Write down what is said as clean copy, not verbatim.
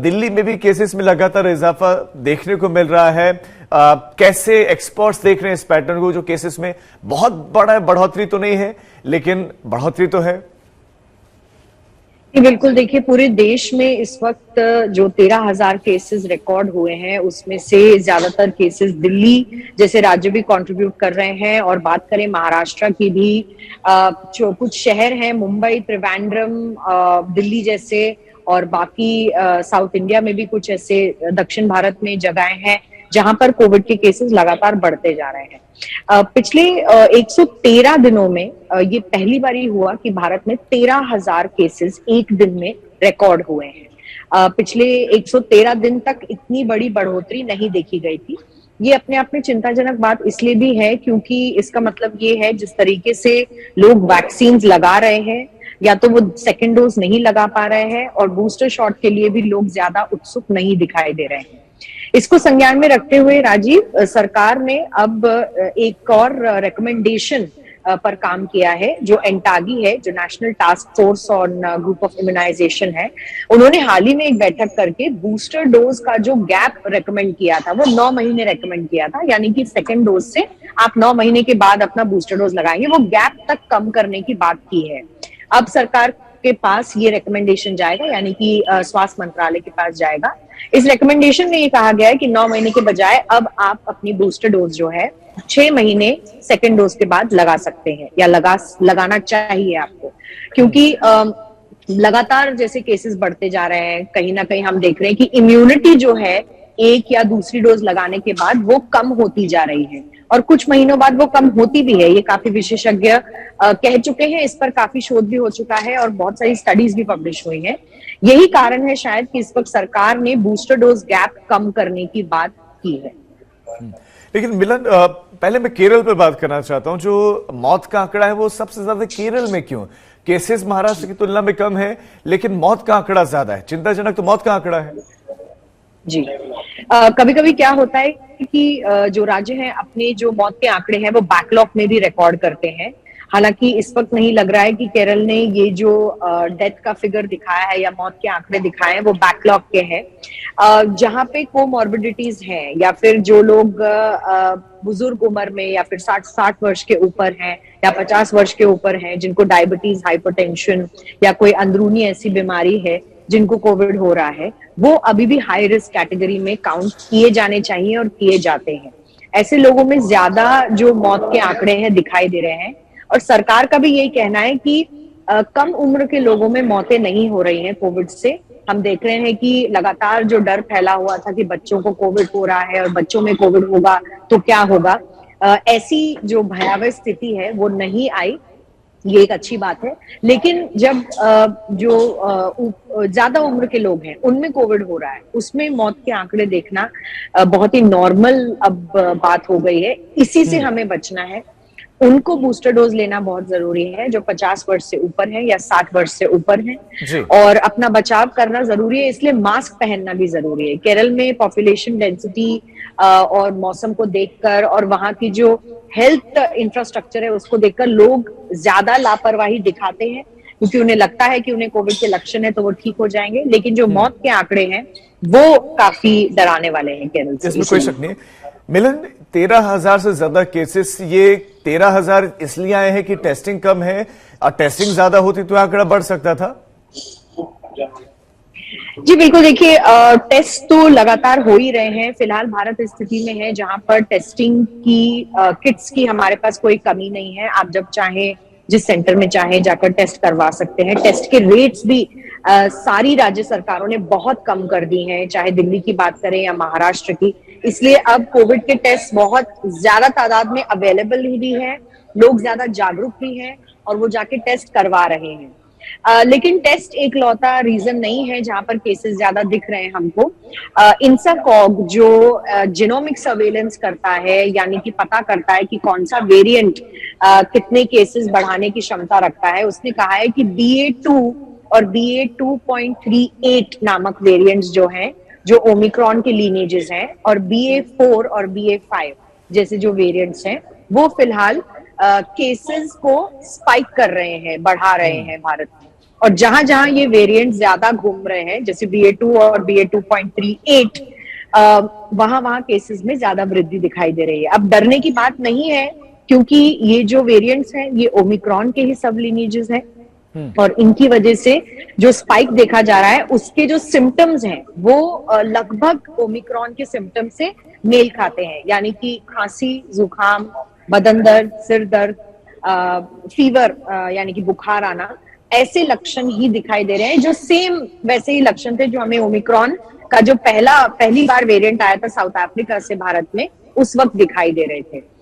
दिल्ली में भी केसेस में लगातार इजाफा देखने को मिल रहा है। कैसे एक्सपर्ट्स देख रहे हैं इस पैटर्न को, जो केसेस में बहुत बड़ा बढ़ोतरी तो नहीं है लेकिन बढ़ोतरी तो है? बिल्कुल, देखिए पूरे देश में इस वक्त जो 13,000 केसेस रिकॉर्ड हुए हैं उसमें से ज्यादातर केसेस दिल्ली जैसे राज्य भी कंट्रीब्यूट कर रहे हैं। और बात करें महाराष्ट्र की भी, जो कुछ शहर हैं मुंबई, त्रिवेंद्रम, दिल्ली जैसे, और बाकी साउथ इंडिया में भी कुछ ऐसे दक्षिण भारत में जगहें हैं जहां पर कोविड के केसेस लगातार बढ़ते जा रहे हैं। पिछले 113 दिनों में ये पहली बार ही हुआ कि भारत में 13,000 केसेस एक दिन में रिकॉर्ड हुए हैं। पिछले 113 दिन तक इतनी बड़ी बढ़ोतरी नहीं देखी गई थी। ये अपने आप में चिंताजनक बात इसलिए भी है क्योंकि इसका मतलब ये है जिस तरीके से लोग वैक्सीन लगा रहे हैं, या तो वो सेकेंड डोज नहीं लगा पा रहे हैं और बूस्टर शॉट के लिए भी लोग ज्यादा उत्सुक नहीं दिखाई दे रहे हैं। इसको संज्ञान में रखते हुए राजीव, सरकार ने अब एक और रिकमेंडेशन पर काम किया है जो एनटागी है, जो national task force on group of immunization है। उन्होंने हाल ही में एक बैठक करके बूस्टर डोज का जो गैप रेकमेंड किया था वो 9 महीने रेकमेंड किया था, यानी कि सेकेंड डोज से आप 9 महीने के बाद अपना बूस्टर डोज लगाएंगे, वो गैप तक कम करने की बात की है। अब सरकार के पास ये रिकमेंडेशन जाएगा, यानी कि स्वास्थ्य मंत्रालय के पास जाएगा। इस रिकमेंडेशन में ये कहा गया है कि 9 महीने के बजाय अब आप अपनी बूस्टर डोज जो है 6 महीने सेकेंड डोज के बाद लगा सकते हैं, या लगाना चाहिए आपको, क्योंकि लगातार जैसे केसेस बढ़ते जा रहे हैं, कहीं ना कहीं हम देख रहे हैं कि इम्यूनिटी जो है एक या दूसरी डोज लगाने के बाद वो कम होती जा रही है, और कुछ महीनों बाद वो कम होती भी है। ये काफी विशेषज्ञ कह चुके हैं, इस पर काफी शोध भी हो चुका है और बहुत सारी स्टडीज भी पब्लिश हुई हैं। यही कारण है शायद कि इस वक्त सरकार ने बूस्टर डोज गैप कम करने की बात की है। लेकिन मिलन, पहले मैं केरल पर बात करना चाहता हूं। जो मौत का आंकड़ा है वो सबसे ज्यादा केरल में क्यों? केसेस महाराष्ट्र की तुलना में कम है लेकिन मौत का आंकड़ा ज्यादा है। चिंताजनक तो मौत का आंकड़ा है जी। कभी कभी क्या होता है कि जो राज्य हैं अपने जो मौत के आंकड़े हैं वो बैकलॉग में भी रिकॉर्ड करते हैं। हालांकि इस वक्त नहीं लग रहा है कि केरल ने ये जो डेथ का फिगर दिखाया है या मौत के आंकड़े दिखाए हैं वो बैकलॉग के हैं। जहां पे कोमॉर्बिडिटीज हैं या फिर जो लोग बुजुर्ग उम्र में या फिर 60 वर्ष के ऊपर हैं या 50 वर्ष के ऊपर हैं, जिनको डायबिटीज, हाइपरटेंशन या कोई अंदरूनी ऐसी बीमारी है जिनको कोविड हो रहा है, वो अभी भी हाई रिस्क कैटेगरी में काउंट किए जाने चाहिए और किए जाते हैं। ऐसे लोगों में ज्यादा जो मौत के आंकड़े हैं दिखाई दे रहे हैं, और सरकार का भी यही कहना है कि कम उम्र के लोगों में मौतें नहीं हो रही हैं कोविड से। हम देख रहे हैं कि लगातार जो डर फैला हुआ था कि बच्चों को कोविड हो रहा है और बच्चों में कोविड होगा तो क्या होगा, ऐसी जो भयावह स्थिति है वो नहीं आई। ये एक अच्छी बात है। लेकिन जब जो ज्यादा उम्र के लोग हैं उनमें कोविड हो रहा है, उसमें मौत के आंकड़े देखना बहुत ही नॉर्मल अब बात हो गई है। इसी से हमें बचना है। उनको बूस्टर डोज लेना बहुत जरूरी है जो 50 वर्ष से ऊपर है या 60 वर्ष से ऊपर है, और अपना बचाव करना जरूरी है, इसलिए मास्क पहनना भी जरूरी है। केरल में पॉपुलेशन डेंसिटी और मौसम को देखकर और वहां की जो हेल्थ इंफ्रास्ट्रक्चर है उसको देखकर लोग ज्यादा लापरवाही दिखाते हैं, क्योंकि उन्हें लगता है कि उन्हें कोविड के लक्षण है तो वो ठीक हो जाएंगे। लेकिन जो मौत के आंकड़े हैं वो काफी डराने वाले हैं केरल से। इसमें कोई शक नहीं। मिलन, 13,000 से ज्यादा केसेस, ये 13,000 इसलिए आए हैं कि टेस्टिंग कम है, और टेस्टिंग ज्यादा होती तो आंकड़ा बढ़ सकता था? जी बिल्कुल, देखिए टेस्ट तो लगातार हो ही रहे हैं। फिलहाल भारत स्थिति में है जहां पर टेस्टिंग की किट्स की हमारे पास कोई कमी नहीं है। आप जब चाहे जिस सेंटर में चाहे जाकर टेस्ट करवा सकते हैं। टेस्ट के रेट्स भी सारी राज्य सरकारों ने बहुत कम कर दी हैं, चाहे दिल्ली की बात करें या महाराष्ट्र की। इसलिए अब कोविड के टेस्ट बहुत ज्यादा तादाद में अवेलेबल भी है, लोग ज्यादा जागरूक भी हैं और वो जाके टेस्ट करवा रहे हैं। लेकिन टेस्ट एक लौता रीजन नहीं है जहां पर केसेस ज्यादा दिख रहे हैं हमको। इंसाकॉग जो जीनोमिक सर्वेलेंस करता है, यानी कि पता करता है कि कौन सा वेरिएंट कितने केसेस बढ़ाने की क्षमता रखता है, उसने कहा है कि BA.2 और BA.2.38 नामक वेरिएंट्स जो हैं, जो ओमिक्रॉन के लीनेजेस हैं, और BA.4 और BA.5 जैसे जो वेरिएंट्स हैं, वो फिलहाल केसेस को स्पाइक कर रहे हैं, बढ़ा रहे हैं भारत में। और जहां जहां ये वेरिएंट ज्यादा घूम रहे हैं, जैसे BA.2 और BA.2.38, वहां वहां केसेस में ज्यादा वृद्धि दिखाई दे रही है। अब डरने की बात नहीं है, क्योंकि ये जो वेरिएंट्स हैं ये ओमिक्रॉन के ही सब लिनीजेस हैं, और इनकी वजह से जो स्पाइक देखा जा रहा है उसके जो सिम्टम्स हैं वो लगभग ओमिक्रॉन के सिम्टम्स से मेल खाते हैं, यानी कि खांसी, जुकाम, बदन दर्द, सिर दर्द, फीवर यानी कि बुखार आना, ऐसे लक्षण ही दिखाई दे रहे हैं, जो सेम वैसे ही लक्षण थे जो हमें ओमिक्रॉन का जो पहली बार वेरिएंट आया था साउथ अफ्रीका से भारत में, उस वक्त दिखाई दे रहे थे।